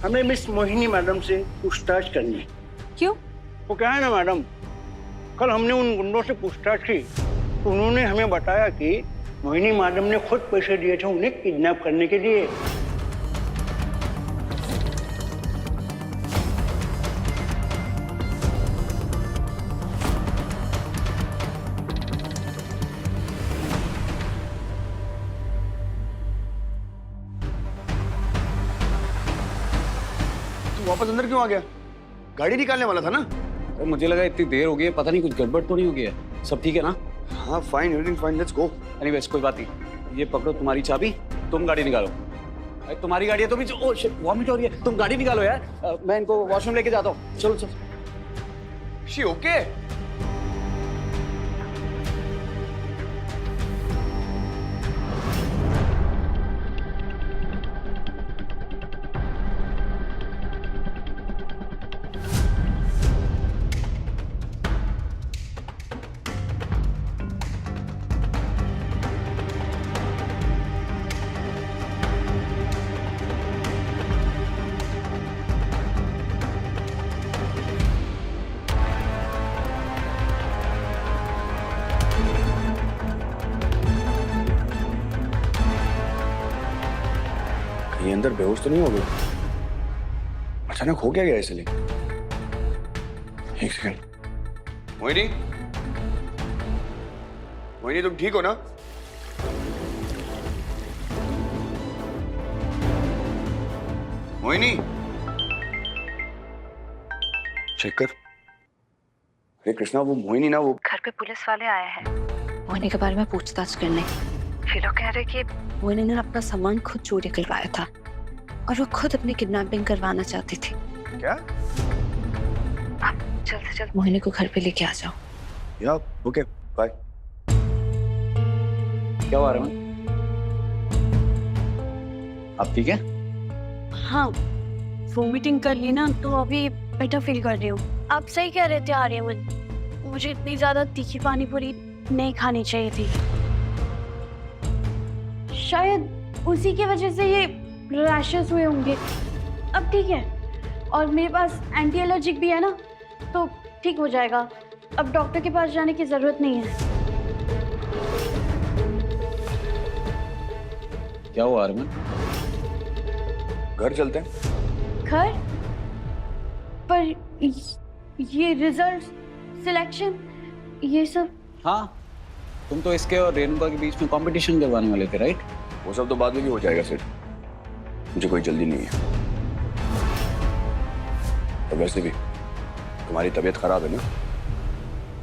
हमें miss Mohini madam से पूछताछ करनी है। क्यों? वो क्या है ना मैडम, कल हमने उन गुंडों से पूछताछ की तो उन्होंने हमें बताया कि मोहिनी मैडम ने खुद पैसे दिए थे उन्हें किडनैप करने के लिए। वापस अंदर क्यों आ गया? गाड़ी निकालने वाला था ना। तो मुझे लगा इतनी देर हो गई है, पता नहीं कुछ गड़बड़ तो नहीं हो गया है। सब ठीक है ना? हाँ fine, everything fine, let's go. Anyways कोई बात नहीं, ये पकड़ो तुम्हारी चाबी, तुम गाड़ी निकालो। अरे तुम्हारी गाड़ी है, तुम ओह शिट वॉमिट हो रही है, तुम गाड़ी निकालो यार। मैं इनको वॉशरूम लेके जाता हूँ। चलो चलो। She okay? ये अंदर बेहोश तो नहीं हो गया? अचानक हो क्या गया इसलिए? एक सेकंड। मोहिनी, मोहिनी तुम ठीक हो ना? मोहिनी चेक कर। अरे कृष्णा, वो मोहिनी ना, वो घर पे पुलिस वाले आए हैं मोहिनी के बारे में पूछताछ करने। ये लोग कह रहे कि मोहिनी ने अपना सामान खुद चोरी करवाया था और वो खुद अपनी किडनैपिंग करवाना चाहती थी। क्या? आप जल्द से जल्द मोहिनी को घर पे लेके आ जाओ। या ओके बाय। क्या हुआ रमन? आप ठीक है? हाँ, वोमिटिंग कर ली ना तो अभी बेटर फील कर रही हूँ। आप सही कह रहे थे आर्यमन, मुझे इतनी ज्यादा तीखी पानी पूरी नहीं खानी चाहिए थी। शायद उसी की वजह से ये रैशेस हुए होंगे। अब ठीक है, और मेरे पास एंटी एलर्जिक भी है ना, तो ठीक हो जाएगा। अब डॉक्टर के पास जाने की जरूरत नहीं है। क्या हुआ रमन? घर चलते हैं। घर? पर ये रिजल्ट, सिलेक्शन, ये सब। हाँ, तुम तो इसके और रेणुका के बीच में कंपटीशन करवाने वाले थे, राइट? वो सब तो बाद में भी हो जाएगा सेठ, मुझे कोई जल्दी नहीं है। तो वैसे भी तुम्हारी तबीयत खराब है ना,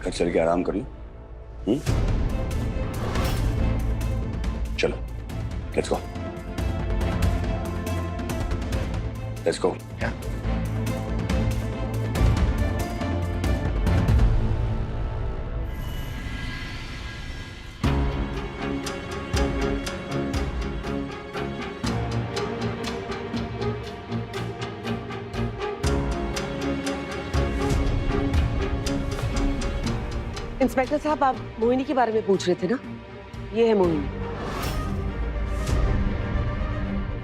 घर चल के आराम कर लो। चलो let's go, let's go. Inspector साहब, आप मोहिनी के बारे में पूछ रहे थे ना? ये है मोहिनी।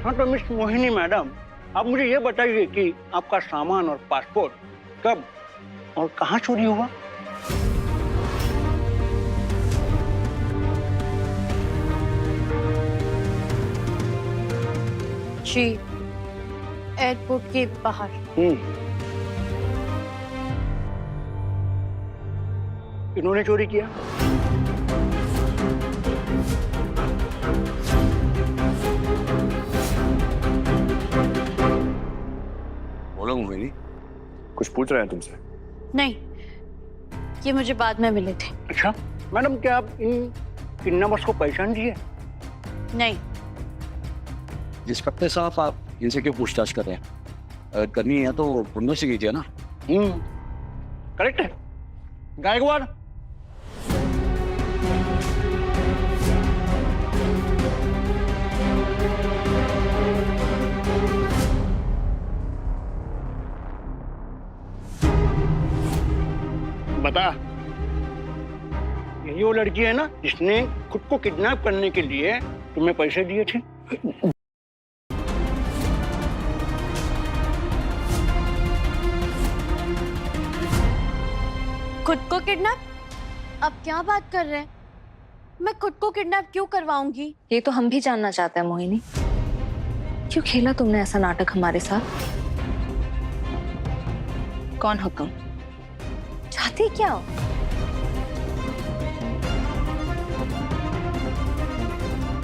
हाँ तो मिस मोहिनी मैडम, आप मुझे ये बताइए कि आपका सामान और पासपोर्ट कब और कहाँ चोरी हुआ? जी, एयरपोर्ट के बाहर। इन्होंने चोरी किया? बोलो मोहिनी, कुछ पूछ रहे हैं तुमसे? नहीं, ये मुझे बाद में मिले थे। अच्छा मैडम, क्या आप इन किडनैपर्स को पहचान दिए? नहीं। इंस्पेक्टर साहब, आप इनसे क्यों पूछताछ कर रहे हैं? अगर करनी है तो पुण्य से कीजिए ना। करेक्ट है गायकवाड़। बता, यही वो लड़की है ना जिसने खुद को किडनैप करने के लिए तुम्हें पैसे दिए थे? खुद को किडनैप? अब क्या बात कर रहे हैं? मैं खुद को किडनैप क्यों करवाऊंगी? ये तो हम भी जानना चाहते हैं मोहिनी, क्यों खेला तुमने ऐसा नाटक हमारे साथ? कौन हो तुम? चाहती क्या हो?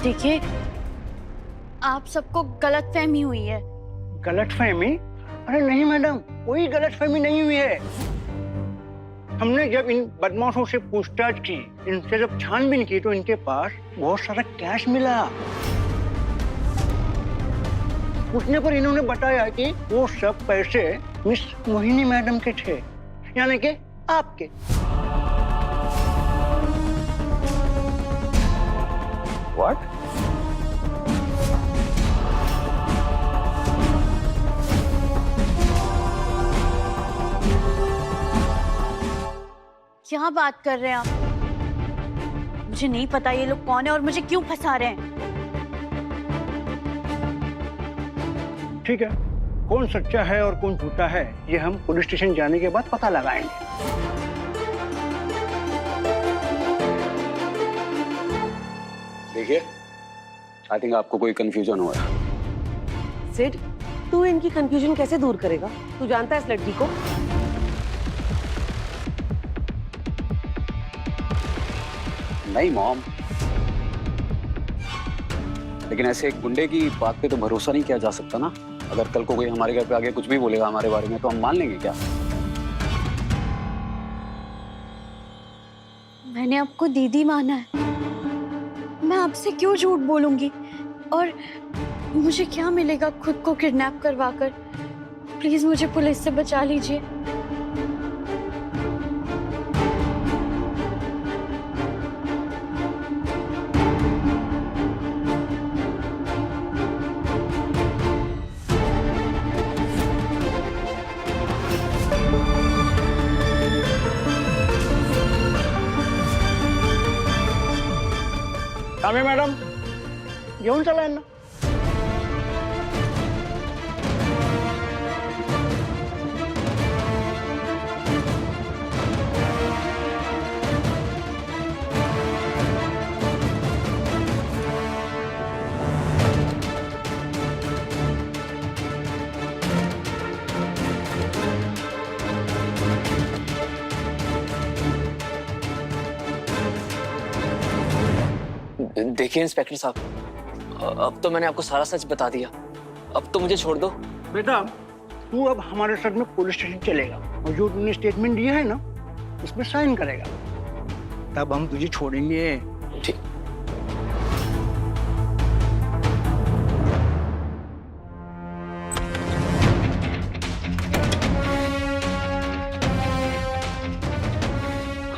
देखिए, आप सबको गलतफहमी हुई है। गलतफहमी? अरे नहीं मैडम, कोई गलतफहमी नहीं हुई है। हमने जब इन बदमाशों से पूछताछ की, इनसे जब छानबीन की, तो इनके पास बहुत सारा कैश मिला। पूछने पर इन्होंने बताया कि वो सब पैसे मिस मोहिनी मैडम के थे, यानी कि आपके। व्हाट? क्या बात कर रहे हैं आप? मुझे नहीं पता ये लोग कौन है और मुझे क्यों फंसा रहे हैं। ठीक है, कौन सच्चा है और कौन झूठा है, ये हम पुलिस स्टेशन जाने के बाद पता लगाएंगे। देखिए, आई थिंक आपको कोई कंफ्यूजन हुआ है। सिड, तू इनकी कंफ्यूजन कैसे दूर करेगा? तू जानता है इस लड़की को? नहीं मॉम, लेकिन ऐसे एक गुंडे की बात पे तो भरोसा नहीं किया जा सकता ना। अगर कल को कोई हमारे घर पे आगे कुछ भी बोलेगा हमारे बारे में, तो हम मान लेंगे क्या? मैंने आपको दीदी माना है, मैं आपसे क्यों झूठ बोलूंगी? और मुझे क्या मिलेगा खुद को किडनैप करवा कर? प्लीज मुझे पुलिस से बचा लीजिए। कामे मॅडम, घेऊन चला यांना. देखिए इंस्पेक्टर साहब, अब तो मैंने आपको सारा सच बता दिया, अब तो मुझे छोड़ दो। बेटा, तू अब हमारे साथ में पुलिस स्टेशन चलेगा और जो तूने स्टेटमेंट दिया है ना, उसमें साइन करेगा, तब हम तुझे छोड़ेंगे। ठीक।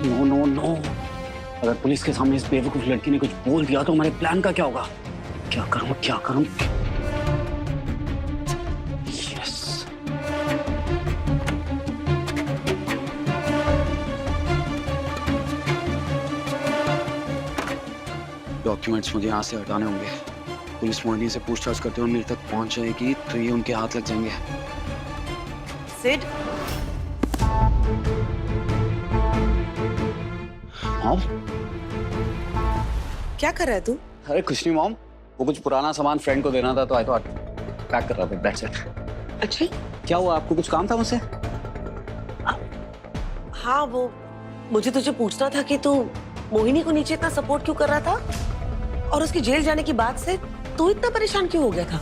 नो नो नो, अगर पुलिस के सामने इस बेवकूफ लड़की ने कुछ बोल दिया तो हमारे प्लान का क्या होगा? क्या करूं क्या करूं? यस, डॉक्यूमेंट्स मुझे यहाँ से हटाने होंगे। पुलिस मोहिनी से पूछताछ करते हुए मेरे तक पहुंच जाएगी तो ये उनके हाथ लग जाएंगे। सिड, मॉम, क्या कर रहा है तू? अरे कुछ नहीं मॉम, वो कुछ पुराना सामान फ्रेंड को देना था तो आई थॉट पैक कर रहा था, दैट्स इट। अच्छा, क्या हुआ, आपको कुछ काम था मुझसे? हाँ, वो मुझे तुझे पूछना था कि तू मोहिनी को नीचे इतना सपोर्ट क्यों कर रहा था, और उसकी जेल जाने की बात से तू इतना परेशान क्यों हो गया था?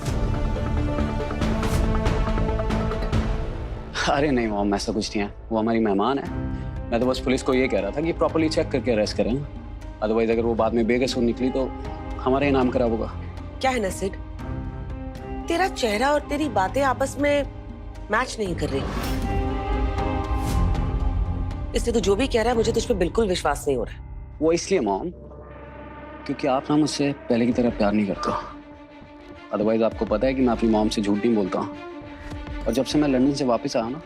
अरे नहीं मॉम, ऐसा कुछ नहीं है, वो हमारी मेहमान है। मैं तो बस पुलिस को ये कह रहा था कि प्रॉपर्ली चेक करके अरेस्ट करें, अदरवाइज अगर वो बाद में बेकसूर निकली तो हमारे नाम खराब होगा। क्या है ना सिड, तेरा चेहरा और तेरी बातें आपस में मैच नहीं कर रही, इसलिए तू जो भी कह रहा है मुझे तुझ पे बिल्कुल विश्वास नहीं हो रहा है। वो इसलिए मॉम क्योंकि आप ना मुझसे पहले की तरह प्यार नहीं करता। अदरवाइज आपको पता है कि मैं अपनी मॉम से झूठ नहीं बोलता, और जब से मैं लंदन से वापस आया ना,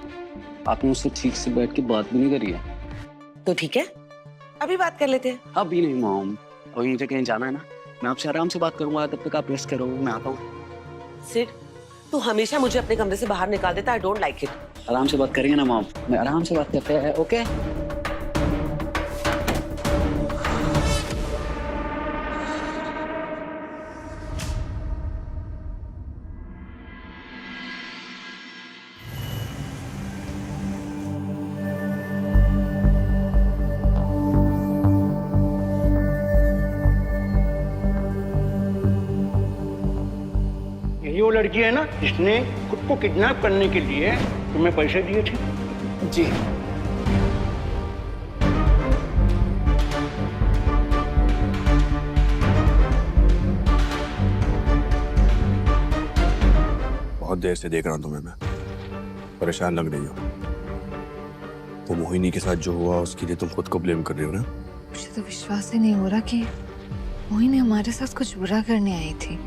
आपने मुझसे ठीक से बैठ के बात भी नहीं करी है। तो ठीक है, अभी बात कर लेते हैं। अभी नहीं मॉम, अभी मुझे कहीं जाना है ना, मैं आपसे आराम से बात करूंगा, तब तक आप रेस्ट करो, मैं आता हूँ। सिड, तू हमेशा मुझे अपने कमरे से बाहर निकाल देता है, आई डोंट लाइक इट। आराम से बात करेंगे ना मॉम, मैं आराम से बात करते हैं, ओके? ये वो लड़की है ना जिसने खुद को किडनैप करने के लिए तुम्हें पैसे दिए थे? जी। बहुत देर से देख रहा हूं तुम्हें मैं, परेशान लग रही हो। वो मोहिनी के साथ जो हुआ उसके लिए तुम खुद को ब्लेम कर रही हो ना? मुझे तो विश्वास ही नहीं हो रहा कि मोहिनी हमारे साथ कुछ बुरा करने आई थी।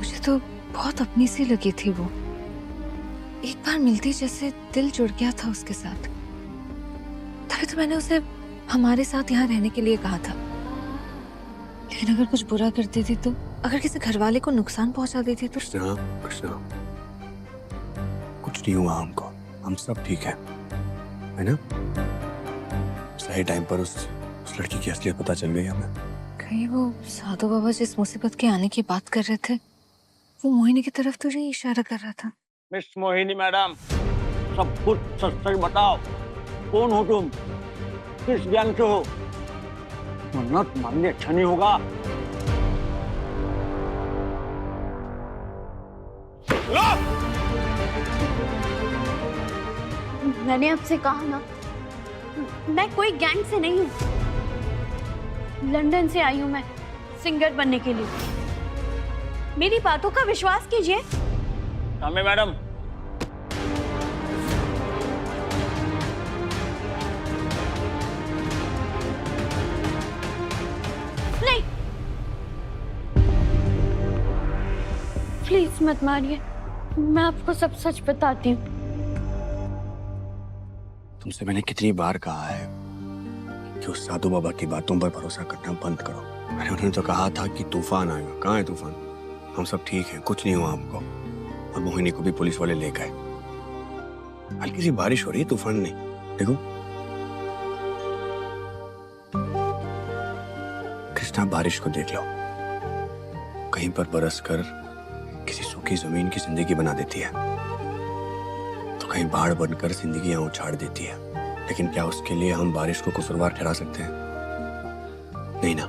मुझे तो बहुत अपनी सी लगी थी वो। एक बार मिलती जैसे दिल जुड़ गया था उसके साथ। तभी तो मैंने उसे हमारे साथ यहाँ रहने के लिए कहा था। लेकिन अगर कुछ बुरा करती थी तो, अगर किसी घरवाले को नुकसान पहुंचा देती तो। कृष्णा, कृष्णा, कुछ नहीं हुआ हमको, हम सब ठीक है ना? सही टाइम पर उस लड़की की असलियत पता चल गई हमें। कहीं वो साधु बाबा जिस मुसीबत के आने की बात कर रहे थे, वो मोहिनी की तरफ तो नहीं इशारा कर रहा था? मिस मोहिनी मैडम, सब कुछ सच सच बताओ। कौन हो तुम? किस गैंग से हो? वरना तुम्हारे लिए अच्छा नहीं होगा। मैंने आपसे कहा ना, मैं कोई गैंग से नहीं हूँ। लंदन से आई हूँ मैं सिंगर बनने के लिए। मेरी बातों का विश्वास कीजिए। सामे मैडम, नहीं, प्लीज मत मारिए। मैं आपको सब सच बताती हूँ। तुमसे मैंने कितनी बार कहा है कि उस साधु बाबा की बातों पर भरोसा करना बंद करो। अरे उन्होंने तो कहा था कि तूफान आएगा। कहाँ है तूफान? हम सब ठीक हैं, कुछ नहीं हुआ हमको। और मोहिनी को भी पुलिस वाले ले गए। हल्की सी बारिश हो रही है, तूफान नहीं। देखो कृष्णा, बारिश को देख लो, कहीं पर बरस कर किसी सूखी जमीन की जिंदगी बना देती है, तो कहीं बाढ़ बनकर जिंदगी उछाड़ देती है। लेकिन क्या उसके लिए हम बारिश को कसूरवार ठहरा सकते हैं? नहीं ना।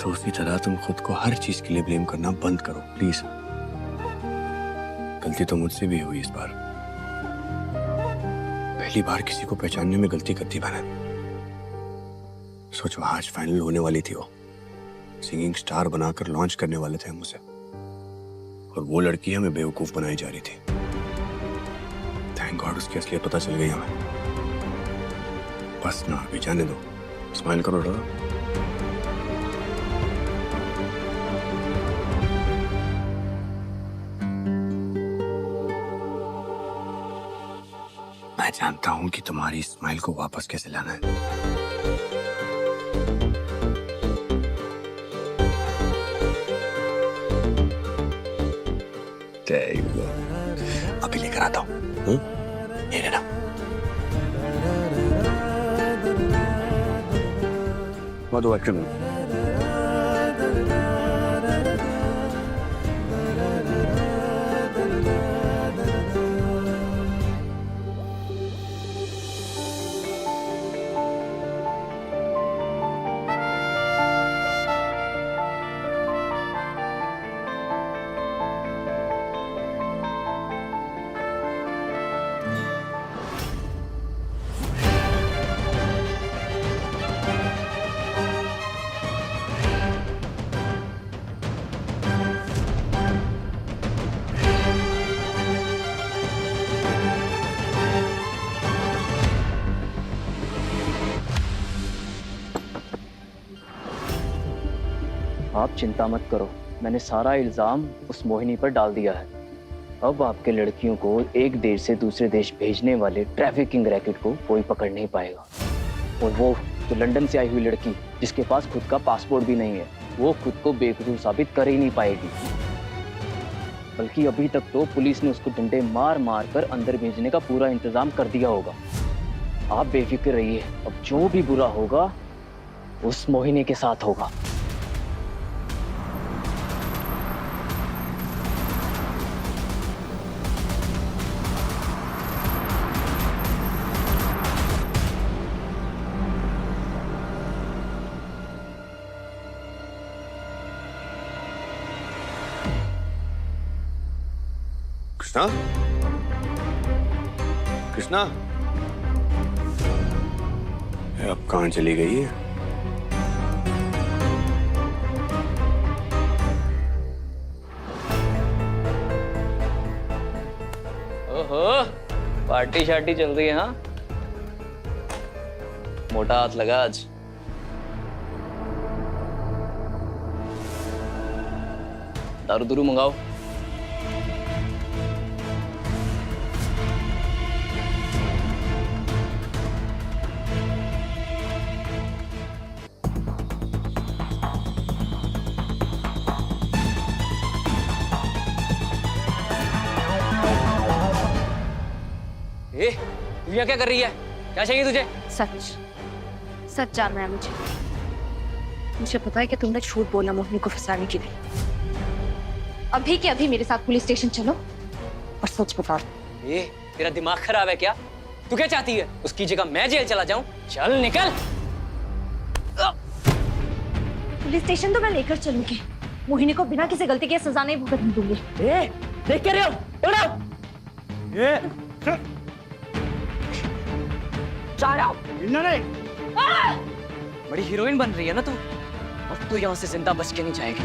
तो उसी तरह तुम खुद को हर चीज के लिए ब्लेम करना बंद करो प्लीज। गलती तो मुझसे भी हुई इस बार। पहली बार किसी को पहचानने में गलती करती मैंने। सोचो, आज फाइनल होने वाली थी, वो सिंगिंग स्टार बनाकर लॉन्च करने वाले थे हम उसे, और वो लड़की हमें बेवकूफ बनाई जा रही थी। थैंक गॉड उसकी असलियत पता चल गई हमें। बस ना, अभी जाने दो, स्माइल करो थोड़ा। मैं जानता हूं कि तुम्हारी स्माइल को वापस कैसे लाना है। अभी लेकर आता हूं। ये लेना। मधु एक्शन। आप चिंता मत करो, मैंने सारा इल्जाम उस मोहिनी पर डाल दिया है। अब आपके लड़कियों को एक देश से दूसरे देश भेजने वाले ट्रैफिकिंग रैकेट को कोई पकड़ नहीं पाएगा। और वो जो लंदन से आई हुई लड़की जिसके पास खुद का पासपोर्ट भी नहीं है, वो खुद को बेकसूर साबित कर ही नहीं पाएगी। बल्कि अभी तक तो पुलिस ने उसको डंडे मार मार कर अंदर भेजने का पूरा इंतजाम कर दिया होगा। आप बेफिक्र रहिए, अब जो भी बुरा होगा उस मोहिनी के साथ होगा। कृष्णा, कृष्णा, अब कहाँ चली गई है? ओहो, पार्टी शार्टी चल रही है हाँ? मोटा हाथ लगा आज। दारू दूरू मंगाओ। ए, तू यहाँ क्या कर रही है? क्या चाहिए तुझे? सच सच जानना है मुझे। मुझे पता है कि तुमने झूठ बोला मोहिनी को फंसाने के लिए। अभी के अभी मेरे साथ पुलिस स्टेशन चलो और सच बता दो। ए, तेरा दिमाग खराब है क्या? तू क्या चाहती है? उसकी जगह मैं जेल चला जाऊं? चल निकल। पुलिस स्टेशन तो मैं लेकर चलूंगी। मोहिनी को बिना किसी गलती के सजा नहीं भुगतने दूंगी। ए, देख क्या रहे हो? उड़ो। ए, बड़ी हीरोइन बन रही है ना तू? अब तू यहाँ से जिंदा बच के नहीं जाएगी।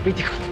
देखो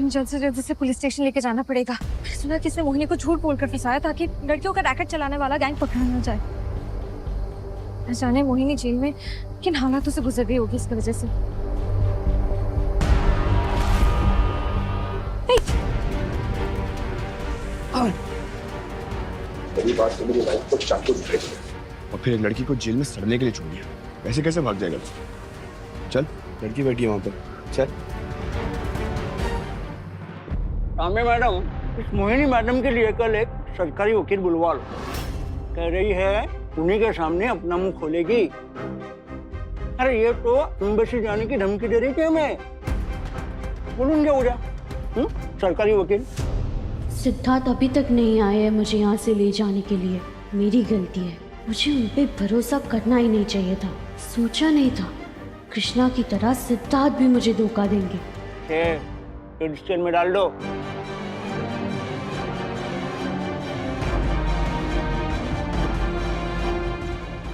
जल्द से जल्द से पुलिस स्टेशन लेके जाना पड़ेगा। मैंने सुना कि इसने मोहिनी को झूठ बोलकर फंसाया ताकि लड़कियों का रैकेट चलाने वाला गैंग पकड़ा ना जाए। न जाने मोहिनी जेल में किन हालातों से गुजर रही होगी इसकी वजह से। बड़ी बात तो मेरी लाइफ को चाकू दिख रही है और फिर एक लड़की को जेल में सड़ने के लिए छोड़ दिया। ऐसे कैसे भाग जाएगा? चल, लड़की बैठी है वहां पर, चल। तांबे मैडम, इस मोहिनी मैडम के लिए कल एक सरकारी वकील बुलवा लो। कह रही है उन्हीं के सामने अपना मुंह खोलेगी। अरे ये तो एम्बेसी जाने की धमकी दे रही थी हमें। बोलून क्या हो जा? सरकारी वकील। सिद्धार्थ अभी तक नहीं आए हैं मुझे यहाँ से ले जाने के लिए। मेरी गलती है, मुझे उन पे भरोसा करना ही नहीं चाहिए था। सोचा नहीं था कृष्णा की तरह सिद्धार्थ भी मुझे धोखा देंगे। जेल में डाल दो।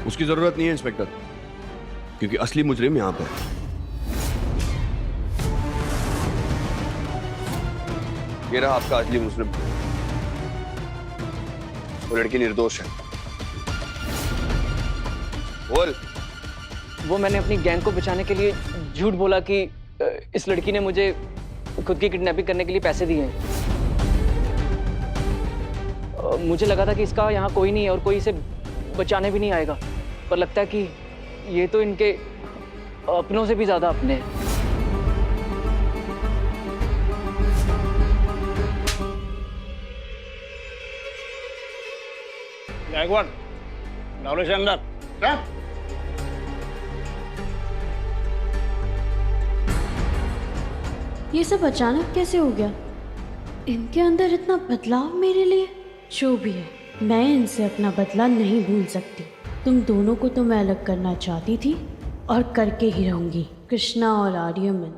उसकी जरूरत नहीं है इंस्पेक्टर, क्योंकि असली मुजरिम यहाँ पे है। ये रहा आपका असली मुजरिम। वो लड़की निर्दोष है। बोल। वो मैंने अपनी गैंग को बचाने के लिए झूठ बोला कि इस लड़की ने मुझे खुद की किडनैपिंग करने के लिए पैसे दिए हैं। मुझे लगा था कि इसका यहाँ कोई नहीं है और कोई इसे बचाने भी नहीं आएगा, पर लगता है कि ये तो इनके अपनों से भी ज्यादा अपने हैं। गायकवाड़, डालो से अंदर। क्या? ये सब अचानक कैसे हो गया? इनके अंदर इतना बदलाव मेरे लिए? जो भी है, मैं इनसे अपना बदला नहीं भूल सकती। तुम दोनों को तो मैं अलग करना चाहती थी और करके ही रहूंगी। कृष्णा और आर्यमन